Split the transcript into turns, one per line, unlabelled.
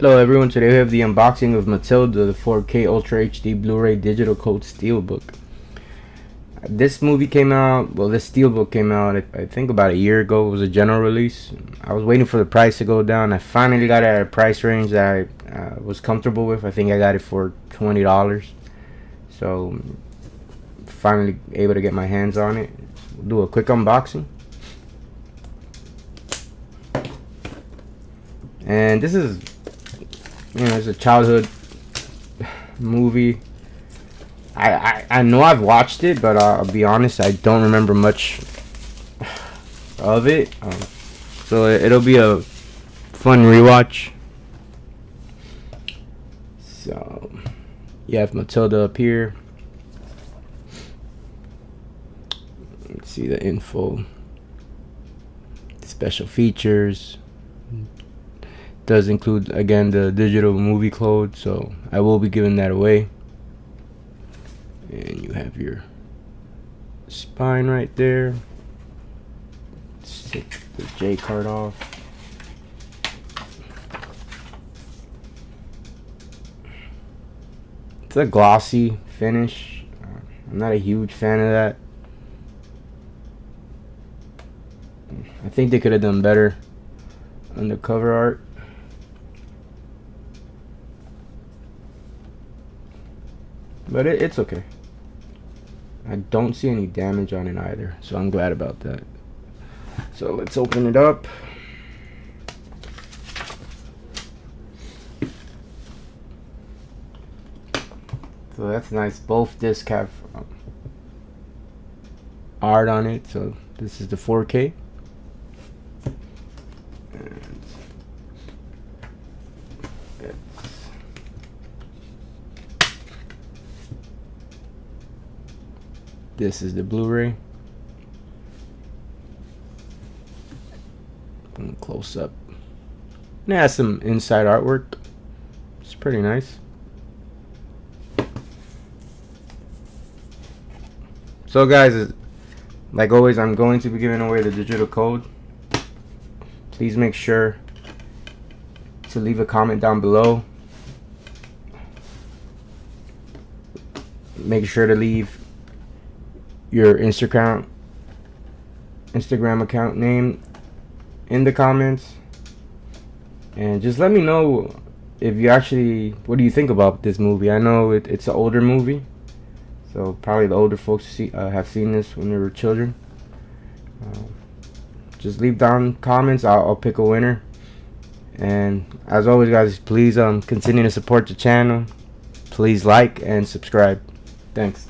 Hello everyone, today we have the unboxing of Matilda, the 4K Ultra HD Blu-ray Digital Code Steelbook. This movie came out, this Steelbook came out I think about a year ago. It was a general release. I was waiting for the price to go down. I finally got it at a price range that I was comfortable with. I think I got it for $20. So finally able to get my hands on it. We'll do a quick unboxing. And this is, it's a childhood movie. I know I've watched it, but I'll be honest, I don't remember much of it. So it'll be a fun rewatch. So you have Matilda up here. Let's see the info, special features. Does include again the digital movie code, so I will be giving that away. And you have your spine right there. Let's take the J card off. It's a glossy finish. I'm not a huge fan of that. I think they could have done better on the cover art. But it's okay. I don't see any damage on it either, so I'm glad about that. So let's open it up. So that's nice. Both discs have art on it. So this is the 4K. This is the Blu-ray. Close up. And it has some inside artwork. It's pretty nice. So guys, like always, I'm going to be giving away the digital code. Please make sure to leave a comment down below. Make sure to leave your Instagram account name in the comments, and just let me know if you actually, what do you think about this movie. I know it's an older movie, so probably the older folks have seen this when they were children. Just leave down comments. I'll pick a winner. And as always guys, please continue to support the channel. Please like and subscribe. Thanks.